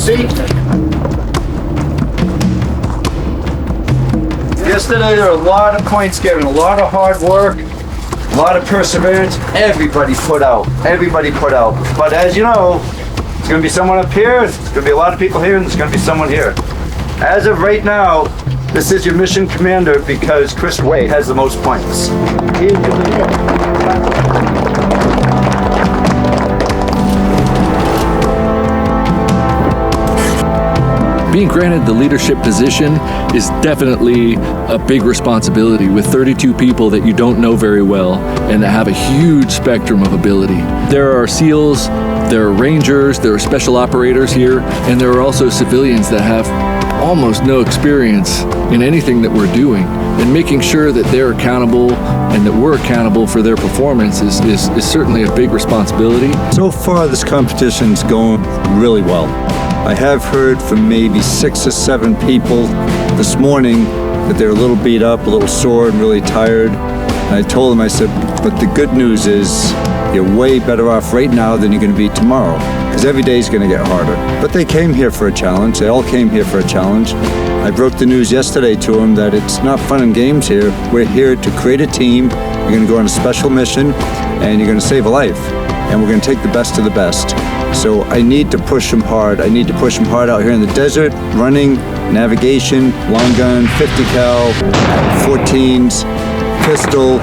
seat. Yesterday there were a lot of points given, a lot of hard work, a lot of perseverance. Everybody put out. But as you know, there's going to be someone up here, there's going to be a lot of people here, and there's going to be someone here. As of right now, this is your mission commander because Chris Way has the most points. Here's your leader. Being granted the leadership position is definitely a big responsibility with 32 people that you don't know very well and that have a huge spectrum of ability. There are SEALs, there are Rangers, there are special operators here, and there are also civilians that have almost no experience in anything that we're doing. And making sure that they're accountable and that we're accountable for their performance is certainly a big responsibility. So far, this competition's going really well. I have heard from maybe 6 or 7 people this morning that they're a little beat up, a little sore, and really tired. And I told them, I said, but the good news is you're way better off right now than you're going to be tomorrow, because every day is going to get harder. But they came here for a challenge. They all came here for a challenge. I broke the news yesterday to them that it's not fun and games here. We're here to create a team. You're going to go on a special mission, and you're going to save a life. And we're going to take the best of the best. So I need to push them hard. I need to push them hard out here in the desert, running, navigation, long gun, 50 cal, 14s, pistol,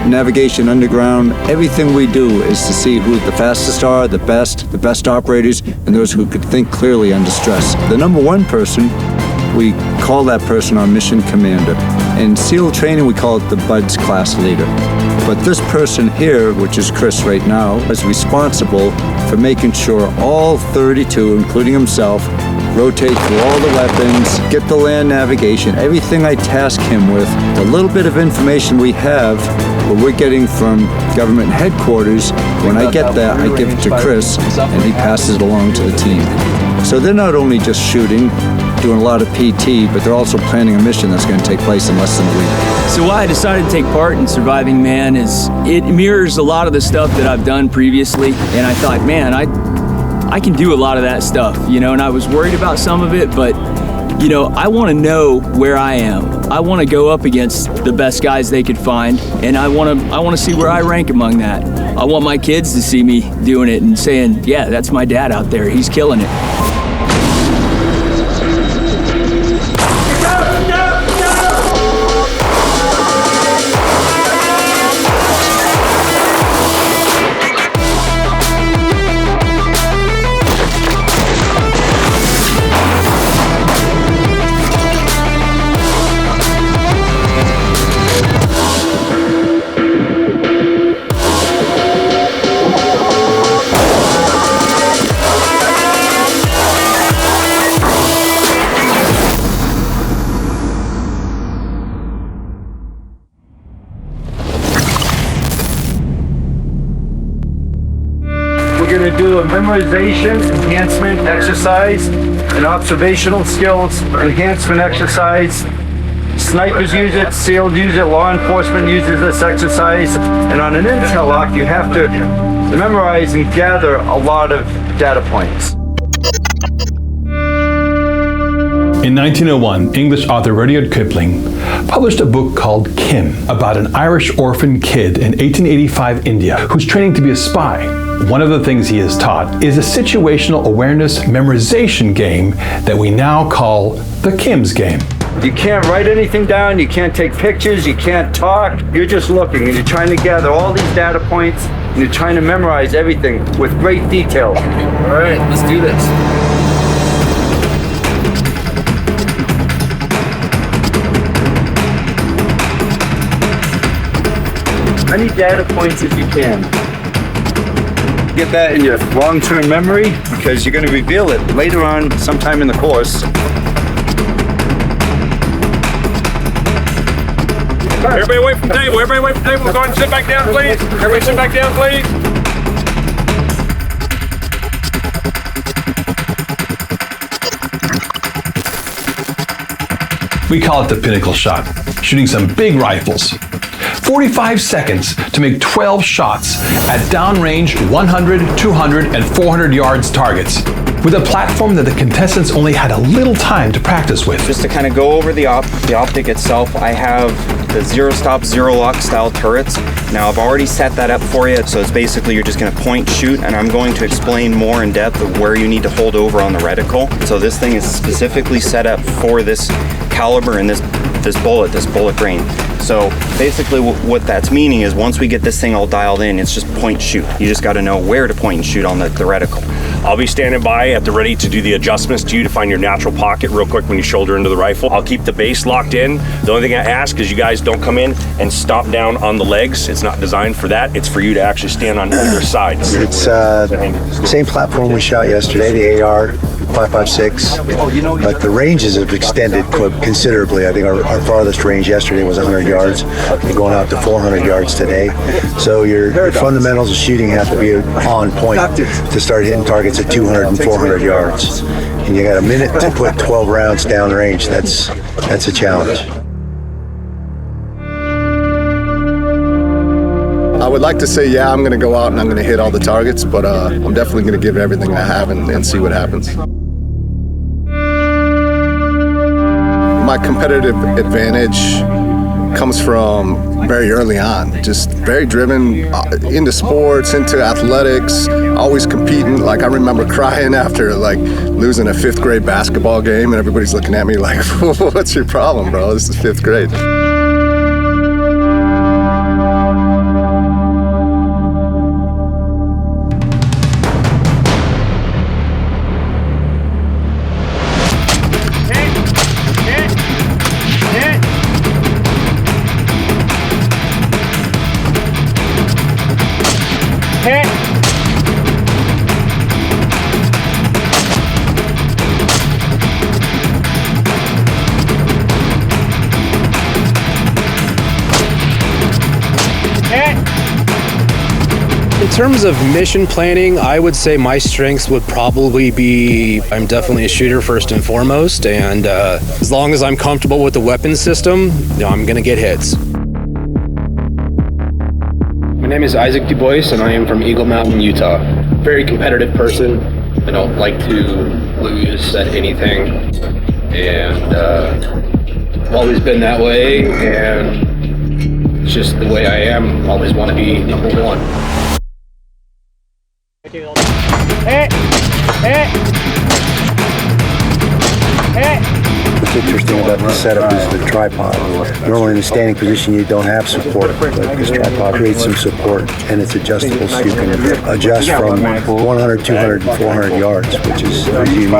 navigation underground. Everything we do is to see who the fastest are, the best operators, and those who could think clearly under stress. The number one person, we call that person our mission commander. In SEAL training, we call it the BUDS class leader. But this person here, which is Chris right now, is responsible for making sure all 32, including himself, rotate through all the weapons, get the land navigation, everything I task him with. The little bit of information we have, what we're getting from government headquarters, when I get that, I give it to Chris, and he passes it along to the team. So they're not only just shooting, doing a lot of PT, but they're also planning a mission that's going to take place in less than a week. So why I decided to take part in Surviving Mann is it mirrors a lot of the stuff that I've done previously, and I thought, man, I can do a lot of that stuff, you know, and I was worried about some of it, but you know, I want to know where I am. I want to go up against the best guys they could find, and I want to see where I rank among that. I want my kids to see me doing it and saying, yeah, that's my dad out there, he's killing it. We're going to do a memorization enhancement exercise, an observational skills enhancement exercise. Snipers use it, SEALs use it, law enforcement uses this exercise, and on an intel lock you have to memorize and gather a lot of data points. In 1901, English author Rudyard Kipling published a book called Kim about an Irish orphan kid in 1885 India who's training to be a spy. One of the things he is taught is a situational awareness memorization game that we now call the Kim's game. You can't write anything down, you can't take pictures, you can't talk, you're just looking and you're trying to gather all these data points and you're trying to memorize everything with great detail. All right, let's do this. Many data points if you can. Get that in your long-term memory because you're going to reveal it later on sometime in the course. Everybody away from the table, everybody away from the table. Go ahead and sit back down, please. Everybody sit back down, please. We call it the pinnacle shot, shooting some big rifles. 45 seconds to make 12 shots at downrange 100, 200, and 400 yards targets, with a platform that the contestants only had a little time to practice with. Just to kind of go over the optic itself, I have the zero stop, zero lock style turrets. Now I've already set that up for you, so it's basically you're just going to point, shoot, and I'm going to explain more in depth of where you need to hold over on the reticle. So this thing is specifically set up for this caliber and this bullet grain. So basically what that's meaning is once we get this thing all dialed in, it's just point, shoot. You just got to know where to point and shoot on the reticle. I'll be standing by at the ready to do the adjustments to you to find your natural pocket real quick when you shoulder into the rifle. I'll keep the base locked in. The only thing I ask is you guys don't come in and stomp down on the legs. It's not designed for that. It's for you to actually stand on either side. It's same platform we shot yesterday, the AR 5.56, but the ranges have extended considerably. I think our farthest range yesterday was 100 yards. We're going out to 400 yards today. So your fundamentals of shooting have to be on point to start hitting targets at 200 and 400 yards. And you got a minute to put 12 rounds down range. That's a challenge. I would like to say, yeah, I'm going to go out and I'm going to hit all the targets, but I'm definitely going to give everything I have and see what happens. My competitive advantage comes from very early on, just very driven into sports, into athletics, always competing. Like I remember crying after like losing a 5th grade basketball game and everybody's looking at me like, what's your problem, bro? This is 5th grade. In terms of mission planning, I would say my strengths would probably be, I'm definitely a shooter first and foremost, and as long as I'm comfortable with the weapon system, I'm going to get hits. My name is Isaac Du Bois, and I am from Eagle Mountain, Utah. Very competitive person. I don't like to lose at anything, and I've always been that way, and it's just the way I am. Always want to be number one. What's interesting about the setup is the tripod. Normally in a standing position you don't have support, but this tripod creates some support and it's adjustable so you can adjust from 100, 200, and 400 yards, which is unique.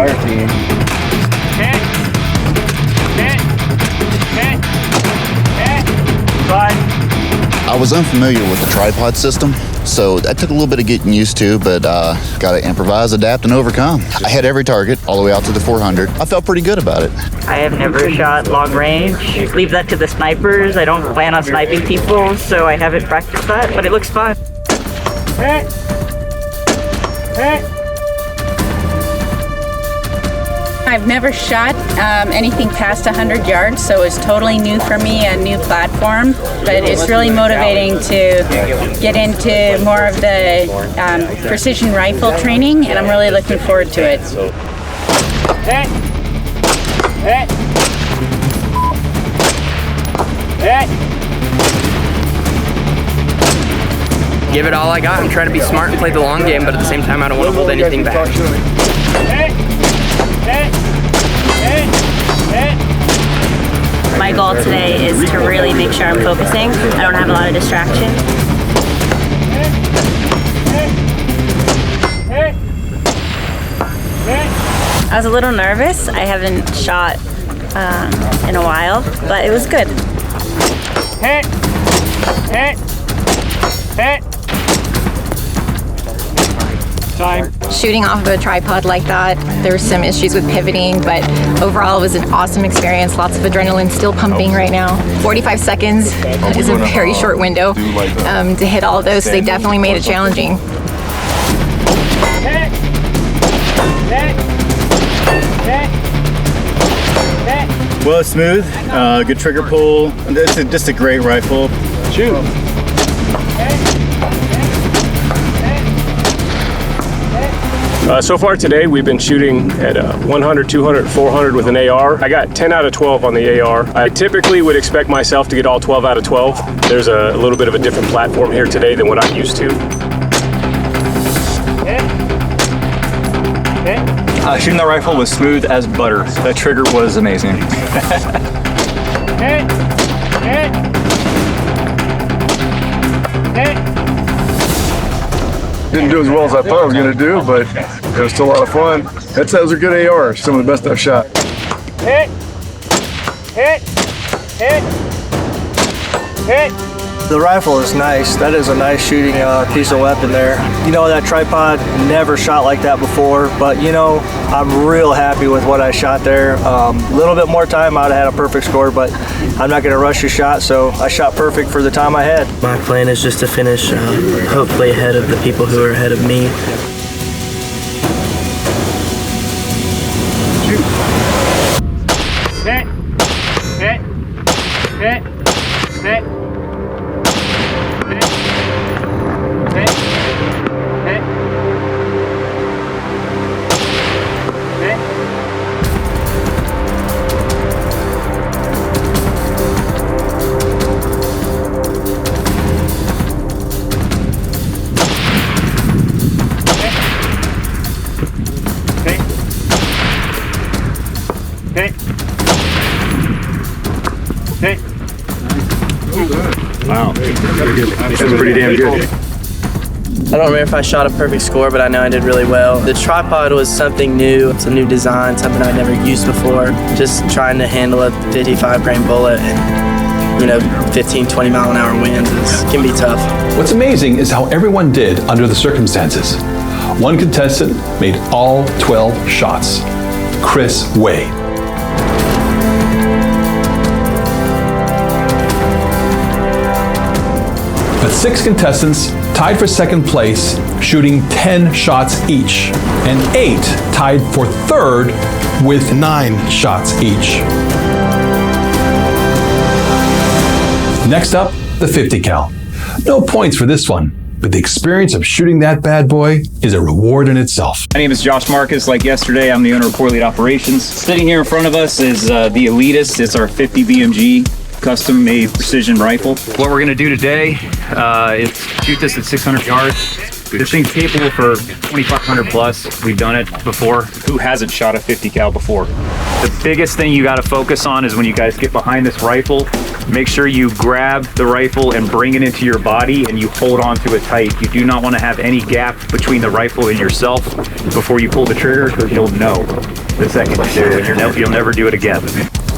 I was unfamiliar with the tripod system, so that took a little bit of getting used to, but got to improvise, adapt, and overcome. I had every target all the way out to the 400. I felt pretty good about it. I have never shot long range. Leave that to the snipers. I don't plan on sniping people, so I haven't practiced that, but it looks fun. I've never shot anything past 100 yards, so it's totally new for me, a new platform. But it's really motivating to get into more of the precision rifle training, and I'm really looking forward to it. Give it all I got and try to be smart and play the long game, but at the same time I don't want to hold anything back. My goal today is to really make sure I'm focusing. I don't have a lot of distraction. I was a little nervous. I haven't shot in a while, but it was good. Shooting off of a tripod like that, there were some issues with pivoting, but overall it was an awesome experience. Lots of adrenaline still pumping right now. 45 seconds is a very short window to hit all of those, so they definitely made it challenging. Well, it's smooth, good trigger pull. It's just a great rifle. Shoot. So far today, we've been shooting at 100, 200, 400 with an AR. I got 10 out of 12 on the AR. I typically would expect myself to get all 12 out of 12. There's a little bit of a different platform here today than what I'm used to. Shooting the rifle was smooth as butter. That trigger was amazing. Didn't do as well as I thought I was going to do, but it was still a lot of fun. That was a good AR, some of the best I've shot. Hit! Hit! Hit! Hit! The rifle is nice. That is a nice shooting piece of weapon there. You know, that tripod never shot like that before, but you know, I'm real happy with what I shot there. A little bit more time, I would have had a perfect score, but I'm not going to rush a shot, so I shot perfect for the time I had. My plan is just to finish hopefully ahead of the people who are ahead of me. Hit! Hit! Hit! Hit! Wow, that's pretty damn good. I don't remember if I shot a perfect score, but I know I did really well. The tripod was something new. It's a new design, something I'd never used before. Just trying to handle a 55 grain bullet and, you know, 15, 20 mile an hour winds can be tough. What's amazing is how everyone did under the circumstances. One contestant made all 12 shots, Chris Way. The 6 contestants tied for second place, shooting 10 shots each, and 8 tied for third with 9 shots each. Next up, the 50 cal. No points for this one, but the experience of shooting that bad boy is a reward in itself. My name is Josh Marcus. Like yesterday, I'm the owner of Core Lead Operations. Sitting here in front of us is the Elitist. It's our 50 BMG custom-made precision rifle. What we're gonna do today is shoot this at 600 yards. This thing's capable for 2,500 plus. We've done it before. Who hasn't shot a 50 cal before? The biggest thing you gotta focus on is when you guys get behind this rifle, make sure you grab the rifle and bring it into your body and you hold on to it tight. You do not wanna have any gap between the rifle and yourself before you pull the trigger, because you'll know the second you do it, and you'll never do it again.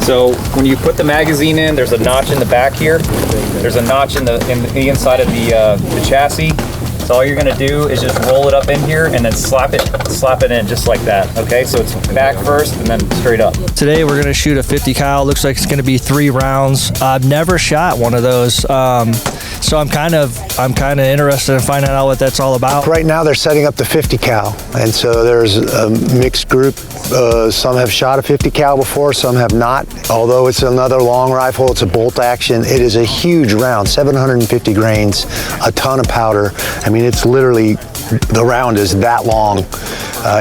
So when you put the magazine in, there's a notch in the back here. There's a notch in the inside of the chassis. So all you're gonna do is just roll it up in here and then slap it in just like that. Okay, so it's back first and then straight up. Today we're gonna shoot a 50 cal. Looks like it's gonna be 3 rounds. I've never shot one of those, so I'm kind of interested in finding out what that's all about. Right now they're setting up the 50 cal, and so there's a mixed group. Some have shot a 50 cal before, some have not. Although it's another long rifle, it's a bolt action. It is a huge round, 750 grains, a ton of powder. I mean, it's literally, the round is that long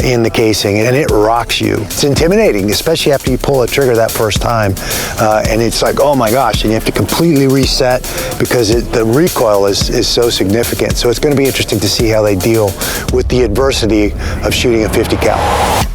in the casing, and it rocks you. It's intimidating, especially after you pull a trigger that first time. And it's like, oh my gosh, and you have to completely reset because the recoil is so significant. So it's going to be interesting to see how they deal with the adversity of shooting a 50 cal.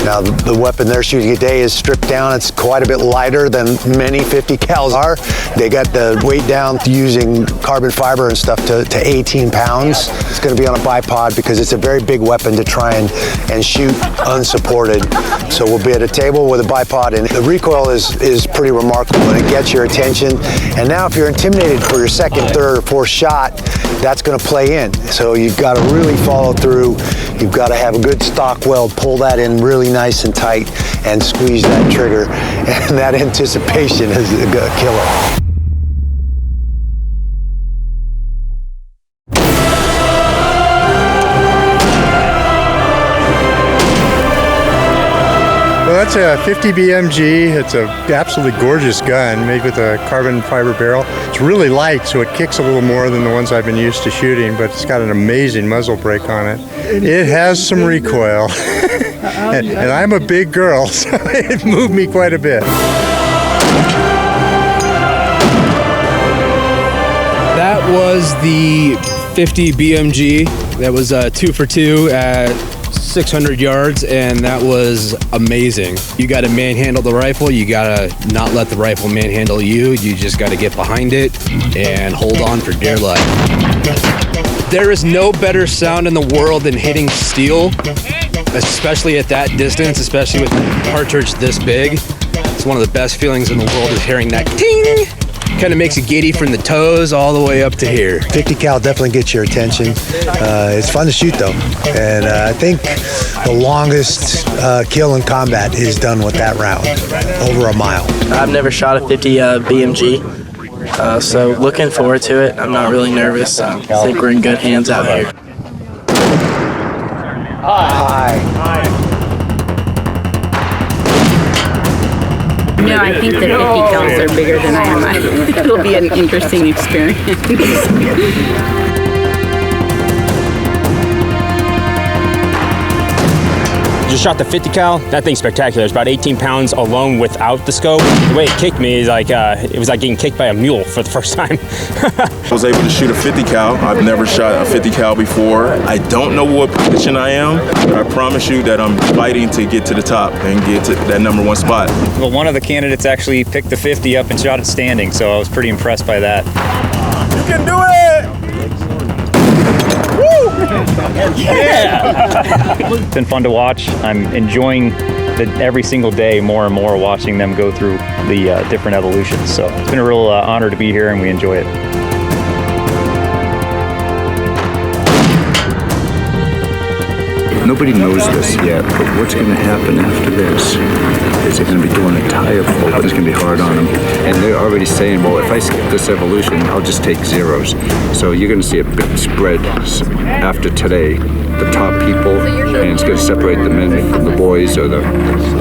Now, the weapon they're shooting today is stripped down. It's quite a bit lighter than many 50 cals are. They got the weight down using carbon fiber and stuff to 18 pounds. It's going to be on a bipod because it's a very big weapon to try and shoot unsupported. So we'll be at a table with a bipod, and the recoil is pretty remarkable, and it gets your attention. And now if you're intimidated for your second, third, or fourth shot, that's going to play in. So you've got to really follow through. You've got to have a good stock weld, pull that in really nice and tight, and squeeze that trigger. And that anticipation is a killer. that's a 50 BMG. It's an absolutely gorgeous gun made with a carbon fiber barrel. It's really light, so it kicks a little more than the ones I've been used to shooting, but it's got an amazing muzzle brake on it. It has some recoil, and I'm a big girl, so it moved me quite a bit. That was the 50 BMG. That was 2 for 2 at 600 yards, and that was amazing. You got to manhandle the rifle. You got to not let the rifle manhandle you. You just got to get behind it and hold on for dear life. There is no better sound in the world than hitting steel, especially at that distance, especially with a cartridge this big. It's one of the best feelings in the world is hearing that ting. Kind of makes you giddy from the toes all the way up to here. 50 cal definitely gets your attention. It's fun to shoot though, and I think the longest kill in combat is done with that round, over a mile. I've never shot a 50 BMG, so looking forward to it. I'm not really nervous. I think we're in good hands out here. Hi. No, I think the 50 cals are bigger than I am. It'll be an interesting experience. Just shot the 50 cal. That thing's spectacular. It's about 18 pounds alone without the scope. The way it kicked me is like, it was like getting kicked by a mule for the first time. I was able to shoot a 50 cal. I've never shot a 50 cal before. I don't know what position I am, but I promise you that I'm fighting to get to the top and get to that #1 spot. Well, one of the candidates actually picked the 50 up and shot it standing, so I was pretty impressed by that. You can do it! Woo! Yeah! It's been fun to watch. I'm enjoying every single day more and more watching them go through the different evolutions. So it's been a real honor to be here, and we enjoy it. Nobody knows this yet, but what's going to happen after this is they're going to be doing a tire pull, but it's going to be hard on them. And they're already saying, well, if I skip this evolution, I'll just take zeros. So you're going to see a big spread after today. The top people, and it's going to separate the men from the boys or the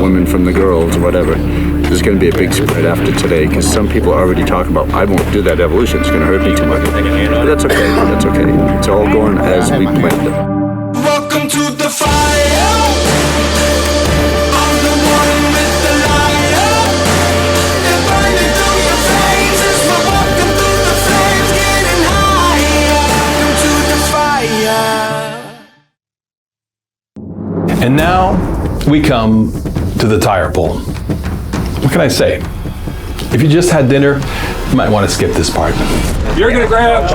women from the girls or whatever. There's going to be a big spread after today because some people are already talking about, I won't do that evolution, it's going to hurt me too much. But that's okay, that's okay. It's all going as we planned it. Welcome to the fire. I'm the one with the liar. They're burning through your veins as we're walking through the flames, getting higher. Welcome to the fire. And now we come to the tire pull. What can I say? If you just had dinner, you might want to skip this part. You're gonna grab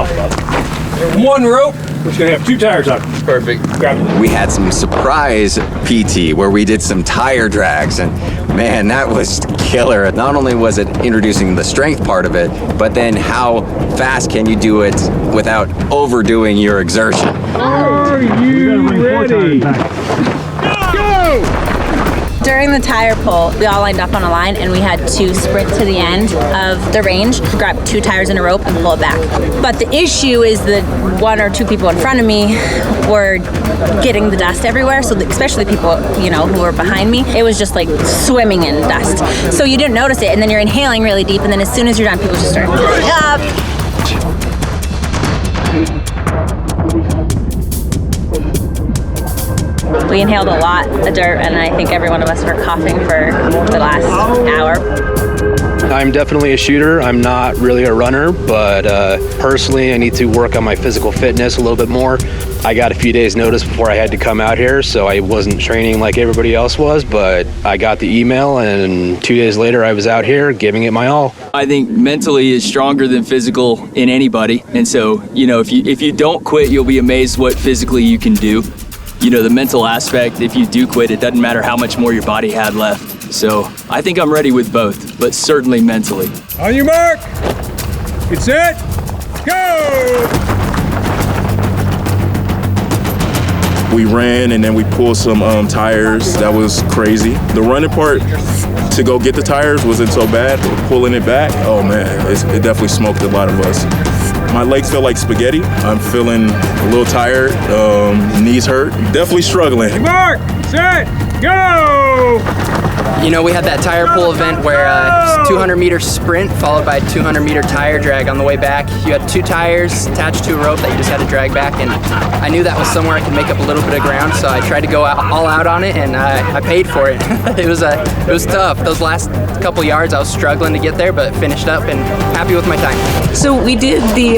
one rope, which is gonna have 2 tires on it. Perfect. Grab it. We had some surprise PT where we did some tire drags, and man, that was killer. Not only was it introducing the strength part of it, but then how fast can you do it without overdoing your exertion? Are you ready? Go! During the tire pull, we all lined up on a line and we had to sprint to the end of the range, grab 2 tires in a rope and pull it back. But the issue is that 1 or 2 people in front of me were getting the dust everywhere. So especially people, who were behind me, it was just like swimming in dust. So you didn't notice it, and then you're inhaling really deep, and then as soon as you're done, people just start filling up. We inhaled a lot of dirt, and I think every one of us were coughing for the last hour. I'm definitely a shooter. I'm not really a runner, but personally, I need to work on my physical fitness a little bit more. I got a few days notice before I had to come out here, so I wasn't training like everybody else was, but I got the email, and 2 days later, I was out here giving it my all. I think mentally is stronger than physical in anybody, and so, if you don't quit, you'll be amazed what physically you can do. The mental aspect, if you do quit, it doesn't matter how much more your body had left. So I think I'm ready with both, but certainly mentally. On your mark, get set, go! We ran and then we pulled some tires. That was crazy. The running part to go get the tires wasn't so bad. Pulling it back, oh man, it definitely smoked a lot of us. My legs feel like spaghetti. I'm feeling a little tired, knees hurt. Definitely struggling. Mark, set, go! You know, we had that tire pull event where 200-meter sprint followed by a 200-meter tire drag on the way back. You had 2 tires attached to a rope that you just had to drag back, and I knew that was somewhere I could make up a little bit of ground, so I tried to go all out on it, and I paid for it. It was tough. Those last couple yards, I was struggling to get there, but finished up and happy with my time. So we did the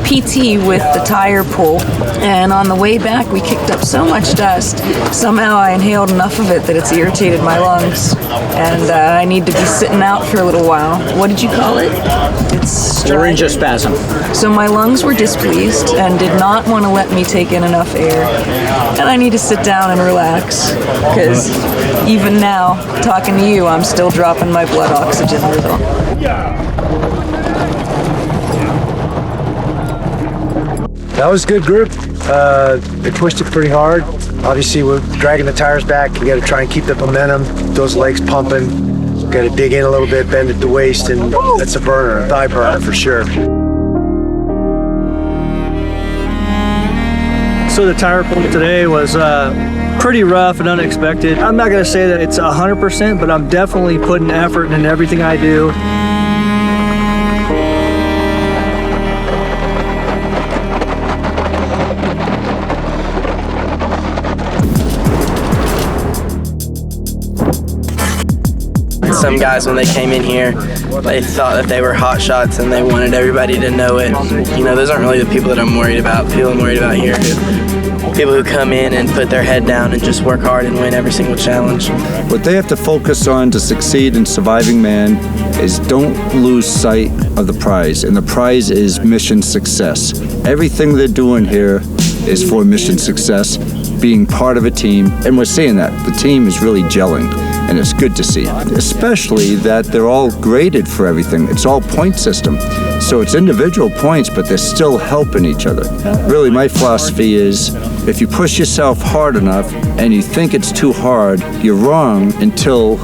PT with the tire pull, and on the way back, we kicked up so much dust. Somehow I inhaled enough of it that it's irritated my lungs. And I need to be sitting out for a little while. What did you call it? It's laryngospasm. So my lungs were displeased and did not want to let me take in enough air. And I need to sit down and relax, because even now, talking to you, I'm still dropping my blood oxygen level. That was a good group. They pushed it pretty hard. Obviously, we're dragging the tires back. You got to try and keep the momentum, those legs pumping. Got to dig in a little bit, bend at the waist, and that's a burner, a thigh burner for sure. So the tire pull today was pretty rough and unexpected. I'm not going to say that it's 100%, but I'm definitely putting effort in everything I do. Some guys, when they came in here, they thought that they were hot shots and they wanted everybody to know it. You know, those aren't really the people that I'm worried about. People I'm worried about here are people who come in and put their head down and just work hard and win every single challenge. What they have to focus on to succeed in Surviving Mann is don't lose sight of the prize, and the prize is mission success. Everything they're doing here is for mission success, being part of a team, and we're seeing that. The team is really gelling. And it's good to see, especially that they're all graded for everything. It's all point system. So it's individual points, but they're still helping each other. Really, my philosophy is if you push yourself hard enough and you think it's too hard, you're wrong until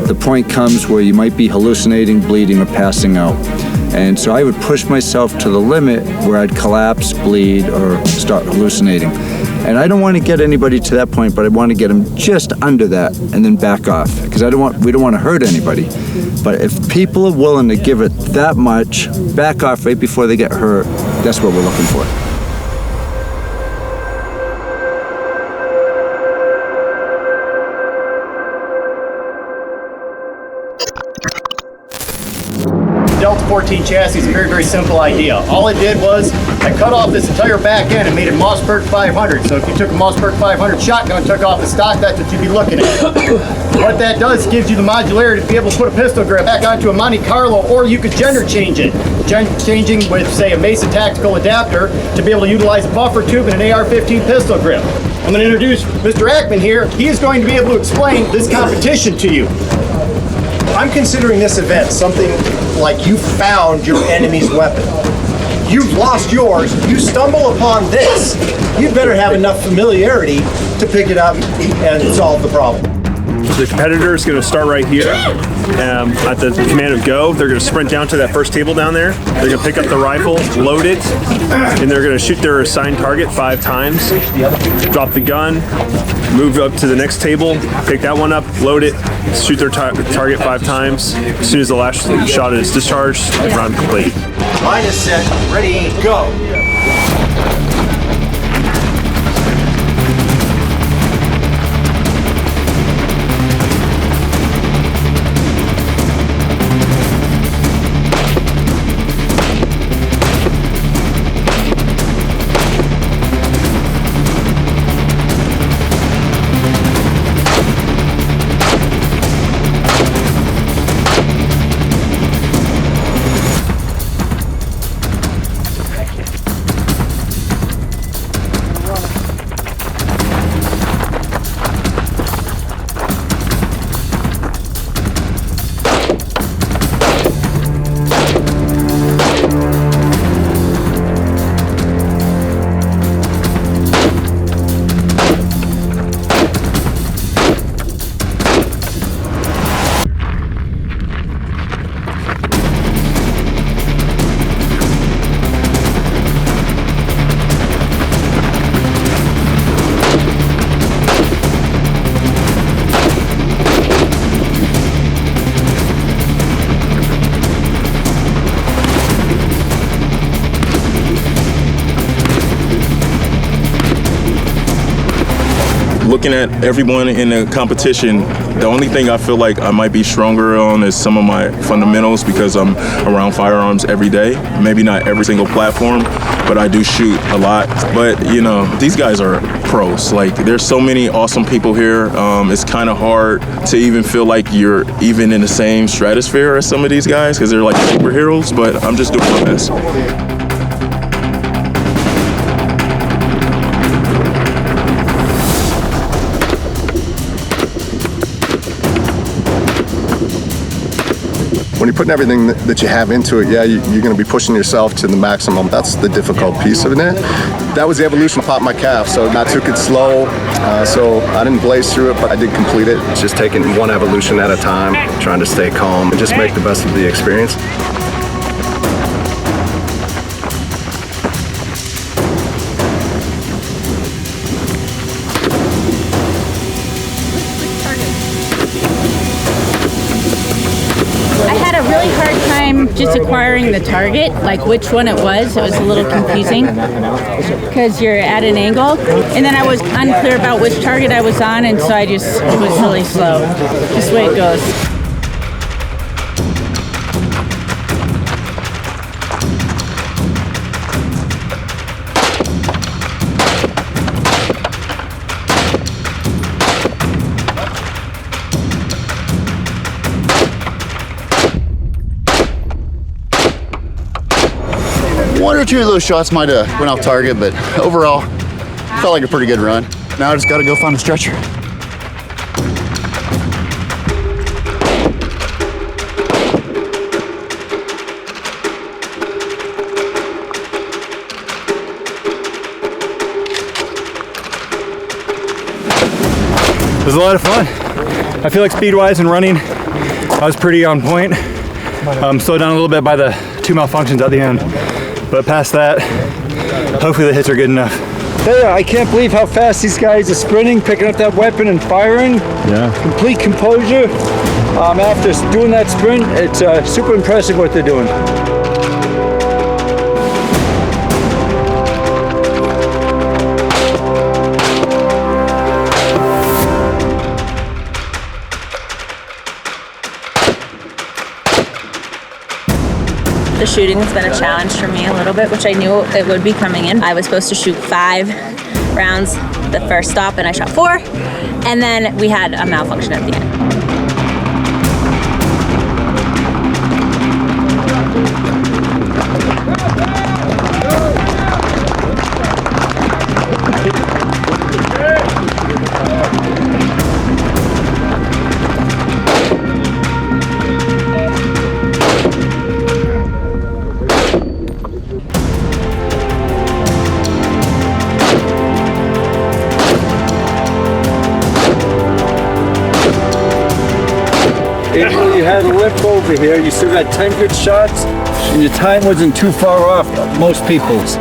the point comes where you might be hallucinating, bleeding, or passing out. And so I would push myself to the limit where I'd collapse, bleed, or start hallucinating. And I don't want to get anybody to that point, but I want to get them just under that and then back off, because we don't want to hurt anybody. But if people are willing to give it that much, back off right before they get hurt, that's what we're looking for. Delta 14 chassis is a very, very simple idea. All it did was I cut off this entire back end and made it Mossberg 500. So if you took a Mossberg 500 shotgun and took off the stock, that's what you'd be looking at. What that does gives you the modularity to be able to put a pistol grip back onto a Monte Carlo, or you could gender change it. Changing with, say, a Mesa tactical adapter to be able to utilize a buffer tube and an AR-15 pistol grip. I'm going to introduce Mr. Ackman here. He is going to be able to explain this competition to you. I'm considering this event something like you found your enemy's weapon. You've lost yours, you stumble upon this. You better have enough familiarity to pick it up and solve the problem. The competitor is going to start right here at the command of go. They're going to sprint down to that first table down there. They're going to pick up the rifle, load it, and they're going to shoot their assigned target 5 times. Drop the gun, move up to the next table, pick that one up, load it, shoot their target 5 times. As soon as the last shot is discharged, round complete. Line is set, ready, go. looking at everyone in the competition, the only thing I feel like I might be stronger on is some of my fundamentals because I'm around firearms every day. Maybe not every single platform, but I do shoot a lot. But, you know, these guys are pros. Like, there's so many awesome people here. It's kind of hard to even feel like you're even in the same stratosphere as some of these guys because they're like superheroes, but I'm just doing my best. When you're putting everything that you have into it, yeah, you're going to be pushing yourself to the maximum. That's the difficult piece of it. That was the evolution of Pop My Calf. So I took it slow. So I didn't blaze through it, but I did complete it. It's just taking one evolution at a time, trying to stay calm and just make the best of the experience. Just acquiring the target, like which one it was a little confusing because you're at an angle, and then I was unclear about which target I was on, and so it was really slow, just the way it goes. One or two of those shots might have went off target, but overall, felt like a pretty good run. Now I just gotta go find a stretcher. It was a lot of fun. I feel like speed-wise and running, I was pretty on point. Slowed down a little bit by the 2 malfunctions at the end. But past that, hopefully the hits are good enough. Hey, I can't believe how fast these guys are sprinting, picking up that weapon and firing. Yeah. Complete composure. After doing that sprint, it's super impressive what they're doing. The shooting has been a challenge for me a little bit, which I knew it would be coming in. I was supposed to shoot 5 rounds the first stop, and I shot 4, and then we had a malfunction at the end. You had a lift over here, you still got 10 good shots, and your time wasn't too far off most people's.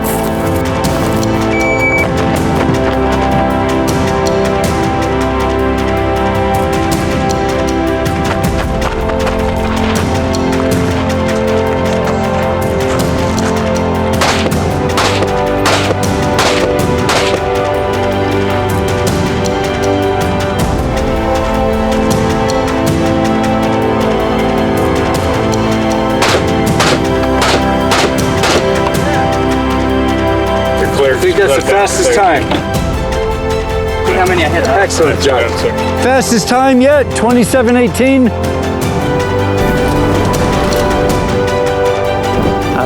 I think that's the fastest time. See how many I hit? Excellent job. Fastest time yet, 27:18.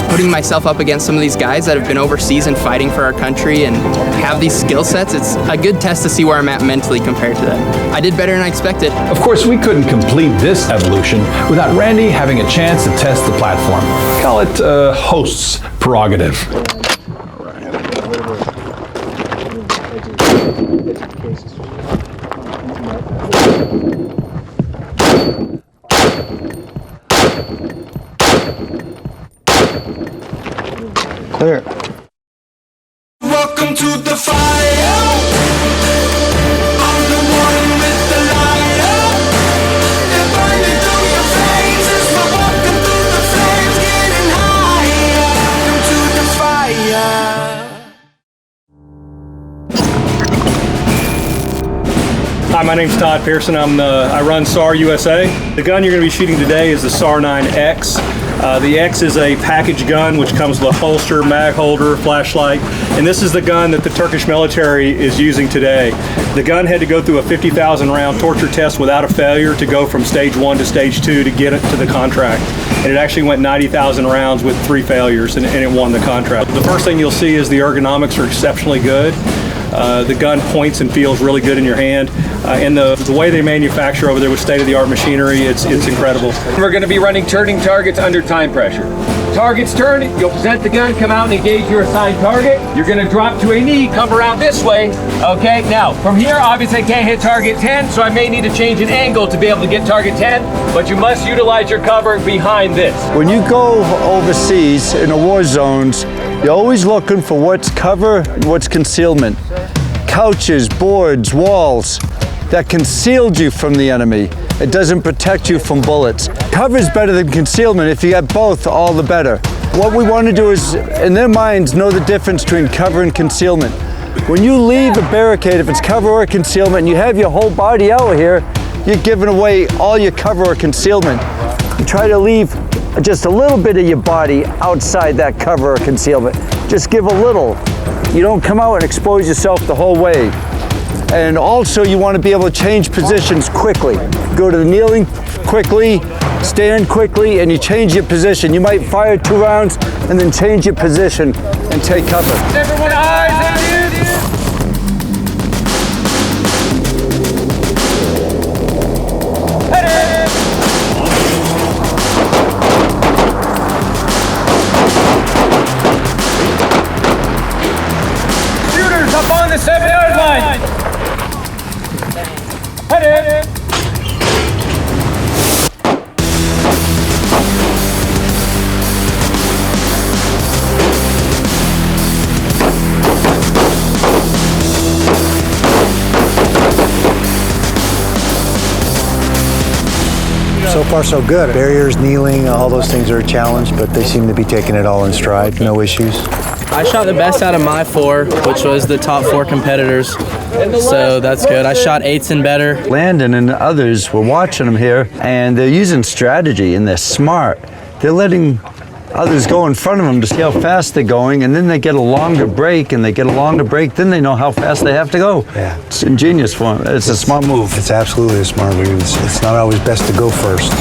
Putting myself up against some of these guys that have been overseas and fighting for our country and have these skill sets, it's a good test to see where I'm at mentally compared to them. I did better than I expected. Of course, we couldn't complete this evolution without Randy having a chance to test the platform. Call it host's prerogative. Clear. Welcome to the fire. I'm the one with the lighter. They're burning through your veins as we're walking through the flames, getting higher. Welcome to the fire. Hi, my name's Todd Pearson. I run SAR USA. The gun you're going to be shooting today is the SAR 9X. The X is a package gun which comes with a holster, mag holder, flashlight, and this is the gun that the Turkish military is using today. The gun had to go through a 50,000 round torture test without a failure to go from stage 1 to stage 2 to get it to the contract. And it actually went 90,000 rounds with 3 failures and it won the contract. The first thing you'll see is the ergonomics are exceptionally good. The gun points and feels really good in your hand. And the way they manufacture over there with state-of-the-art machinery, it's incredible. We're going to be running turning targets under time pressure. Target's turn, you'll present the gun, come out and engage your assigned target. You're going to drop to a knee, come around this way. Okay, now from here, obviously I can't hit target 10, so I may need to change an angle to be able to get target 10, but you must utilize your cover behind this. When you go overseas in the war zones, you're always looking for what's cover and what's concealment. Couches, boards, walls that concealed you from the enemy. It doesn't protect you from bullets. Cover is better than concealment. If you got both, all the better. What we want to do is, in their minds, know the difference between cover and concealment. When you leave a barricade, if it's cover or concealment, and you have your whole body out here, you're giving away all your cover or concealment. You try to leave just a little bit of your body outside that cover or concealment. Just give a little. You don't come out and expose yourself the whole way. And also you want to be able to change positions quickly. Go to the kneeling quickly, stand quickly, and you change your position. You might fire 2 rounds and then change your position and take cover. Everyone, eyes on you. Shooters up on the 7-yard line. Headed. So far, so good. Barriers, kneeling, all those things are a challenge, but they seem to be taking it all in stride. No issues. I shot the best out of my 4, which was the top 4 competitors. So that's good. I shot 8s and better. Landon and others were watching them here, and they're using strategy, and they're smart. They're letting others go in front of them to see how fast they're going, and then they get a longer break, and they get a longer break, then they know how fast they have to go. Yeah. It's ingenious for them. It's a smart move. It's absolutely a smart move. It's not always best to go first.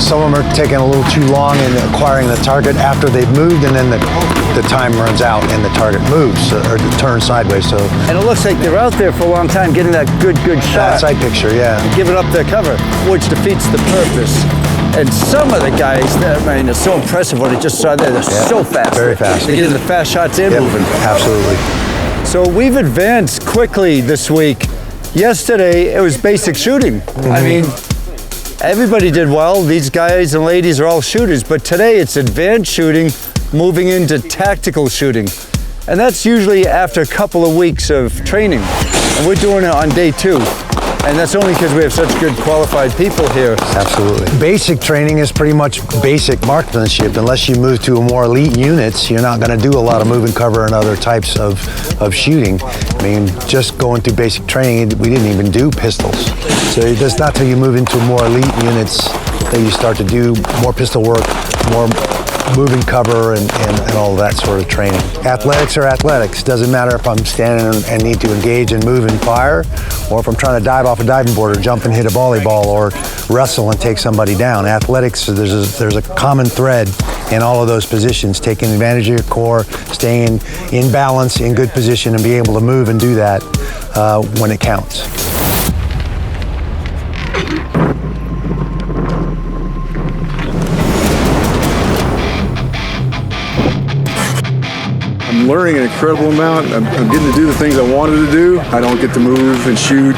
Some of them are taking a little too long in acquiring the target after they've moved, and then the time runs out and the target moves or turns sideways. So, and it looks like they're out there for a long time getting that good shot. Side picture, yeah. Giving up their cover, which defeats the purpose. And some of the guys, I mean, it's so impressive what I just saw there. They're so fast. Very fast. They're getting the fast shots and moving. Absolutely. So we've advanced quickly this week. Yesterday, it was basic shooting. I mean, everybody did well. These guys and ladies are all shooters, but today it's advanced shooting, moving into tactical shooting. And that's usually after a couple of weeks of training. And we're doing it on day 2. And that's only because we have such good qualified people here. Absolutely. Basic training is pretty much basic marksmanship. Unless you move to a more elite units, you're not going to do a lot of moving cover and other types of shooting. I mean, just going through basic training, we didn't even do pistols. So it's not till you move into more elite units that you start to do more pistol work, more moving cover and all that sort of training. Athletics are athletics. Doesn't matter if I'm standing and need to engage and move and fire, or if I'm trying to dive off a diving board or jump and hit a volleyball or wrestle and take somebody down. Athletics, there's a common thread in all of those positions, taking advantage of your core, staying in balance, in good position, and be able to move and do that when it counts. I'm learning an incredible amount. I'm getting to do the things I wanted to do. I don't get to move and shoot,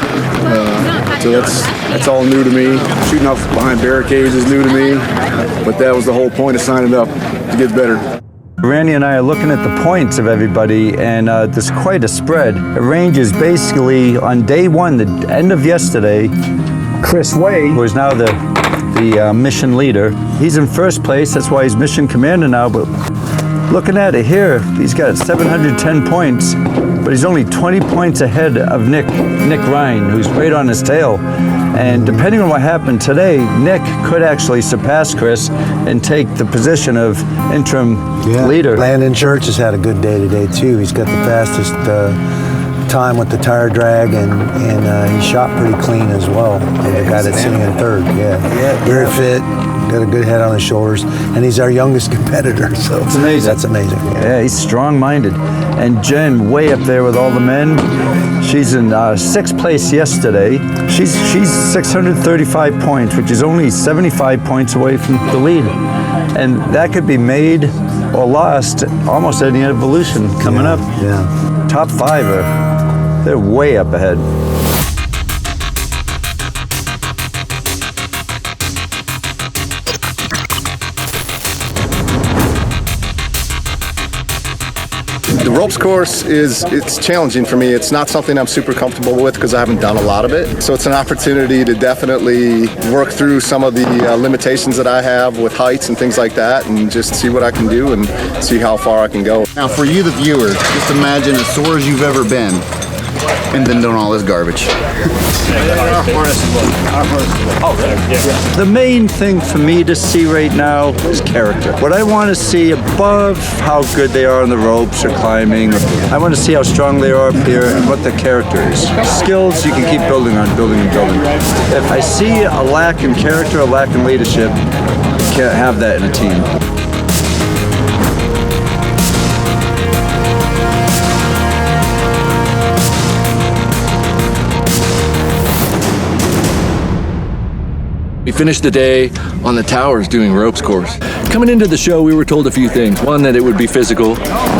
so that's all new to me. Shooting off behind barricades is new to me, but that was the whole point of signing up, to to get better. Randy and I are looking at the points of everybody, and there's quite a spread. It ranges basically on day one, the end of yesterday. Chris Way, who is now the mission leader, he's in first place. That's why he's mission commander now. But looking at it here, he's got 710 points, but he's only 20 points ahead of Nick Ryan, who's right on his tail. And depending on what happened today, Nick could actually surpass Chris and take the position of interim leader. Landon Church has had a good day today too. He's got the fastest time with the tire drag, and he shot pretty clean as well. The guy that's sitting in third, very fit, got a good head on his shoulders, and he's our youngest competitor. So it's amazing. That's amazing. Yeah, he's strong-minded. And Jen, way up there with all the men. She's in sixth place yesterday. She's 635 points, which is only 75 points away from the lead. And that could be made or lost almost any evolution coming up. Yeah. Top 5 they're way up ahead. The ropes course it's challenging for me. It's not something I'm super comfortable with because I haven't done a lot of it. So it's an opportunity to definitely work through some of the limitations that I have with heights and things like that, and just see what I can do and see how far I can go. Now for you, the viewer, just imagine as sore as you've ever been and then doing all this garbage. The main thing for me to see right now is character. What I want to see above how good they are on the ropes or climbing, I want to see how strong they are up here and what the character is. Skills you can keep building on, building and building. If I see a lack in character, a lack in leadership, you can't have that in a team. We finished the day on the towers doing ropes course. Coming into the show, we were told a few things. One, that it would be physical,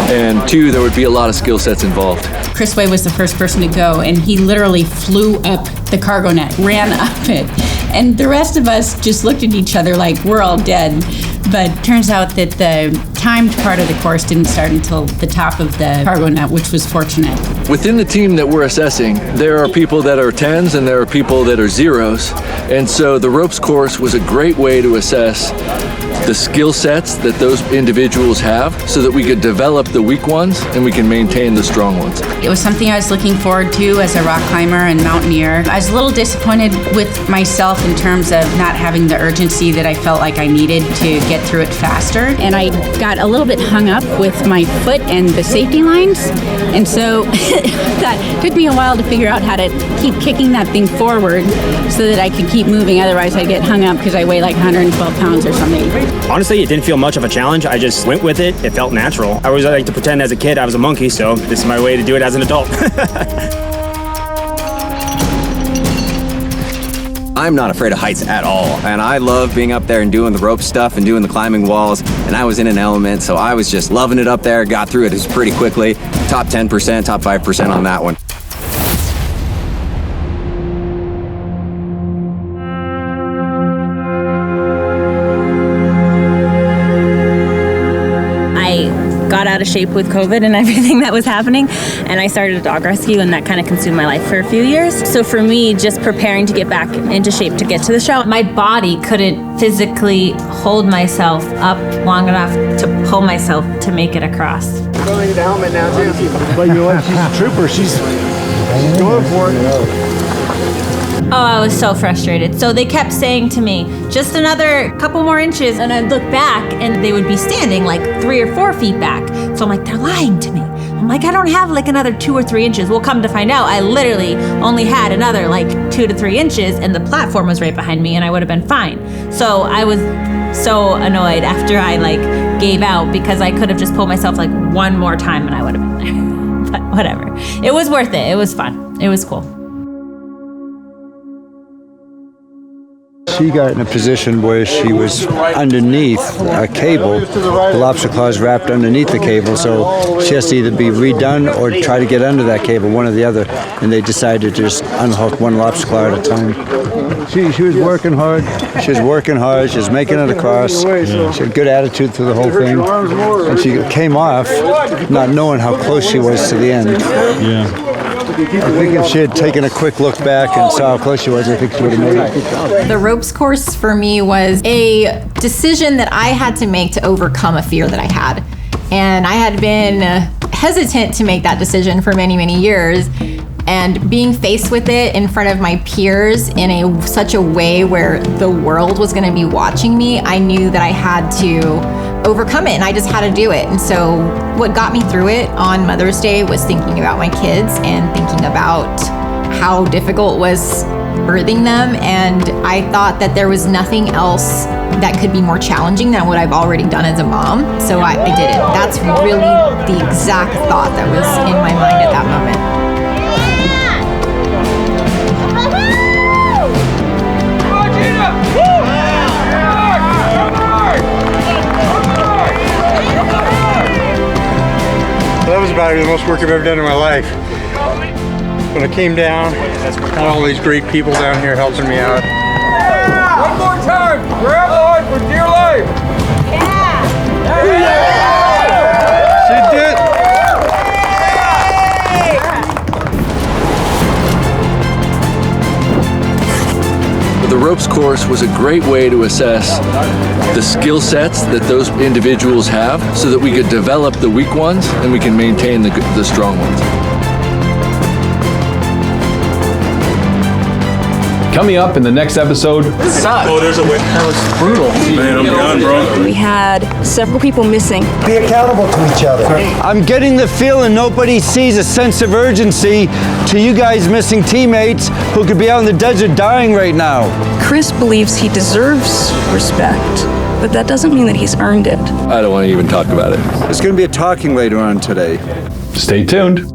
and two, there would be a lot of skill sets involved. Chris Way was the first person to go, and he literally flew up the cargo net, ran up it. And the rest of us just looked at each other like we're all dead. But turns out that the timed part of the course didn't start until the top of the cargo net, which was fortunate. Within the team that we're assessing, there are people that are 10s and there are people that are 0s. And so the ropes course was a great way to assess the skill sets that those individuals have so that we could develop the weak ones and we can maintain the strong ones. It was something I was looking forward to as a rock climber and mountaineer. I was a little disappointed with myself in terms of not having the urgency that I felt like I needed to get through it faster. And I got a little bit hung up with my foot and the safety lines. And so that took me a while to figure out how to keep kicking that thing forward so that I could keep moving. Otherwise I'd get hung up because I weigh like 112 pounds or something. Honestly, it didn't feel much of a challenge. I just went with it. It felt natural. I always like to pretend as a kid I was a monkey, so this is my way to do it as an adult. I'm not afraid of heights at all, and I love being up there and doing the rope stuff and doing the climbing walls, and I was in an element, so I was just loving it up there, got through it pretty quickly. Top 10%, top 5% on that one. Got out of shape with COVID and everything that was happening, and I started a dog rescue, and that kind of consumed my life for a few years. So for me, just preparing to get back into shape to get to the show, my body couldn't physically hold myself up long enough to pull myself to make it across. Going to the helmet now too. But you know what? She's a trooper. She's going for it. Oh, I was so frustrated. So they kept saying to me, just another couple more inches, and I'd look back and they would be standing like 3 or 4 feet back. So I'm like, they're lying to me. I'm like, I don't have like another 2 or 3 inches. We'll come to find out, I literally only had another like 2 to 3 inches, and the platform was right behind me and I would have been fine. So I was so annoyed after I like gave out because I could have just pulled myself like one more time and I would have been there. But whatever. It was worth it. It was fun. It was cool. she got in a position where she was underneath a cable. The lobster claw is wrapped underneath the cable, so she has to either be redone or try to get under that cable, one or the other. And they decided to just unhook one lobster claw at a time. She was working hard. She was working hard. She was making it across. She had good attitude through the whole thing. And she came off not knowing how close she was to the end. Yeah. I think if she had taken a quick look back and saw how close she was, I think she would have made it. The ropes course for me was a decision that I had to make to overcome a fear that I had. And I had been hesitant to make that decision for many, many years. And being faced with it in front of my peers in such a way where the world was gonna be watching me, I knew that I had to overcome it, and I just had to do it. And so what got me through it on Mother's Day was thinking about my kids and thinking about how difficult it was birthing them. And I thought that there was nothing else that could be more challenging than what I've already done as a mom. So I did it. That's really the exact thought that was in my mind at that moment. That was about the most work I've ever done in my life. When I came down, got all these great people down here helping me out. One more time, grab on for dear life. She did. The ropes course was a great way to assess the skill sets that those individuals have so that we could develop the weak ones and we can maintain the strong ones. Coming up in the next episode. Oh, there's a way. That was brutal. Man, I'm done, bro. We had several people missing. Be accountable to each other. I'm getting the feeling nobody sees a sense of urgency to you guys missing teammates who could be out in the desert dying right now. Chris believes he deserves respect, but that doesn't mean that he's earned it. I don't want to even talk about it. There's going to be a talking later on today. Stay tuned.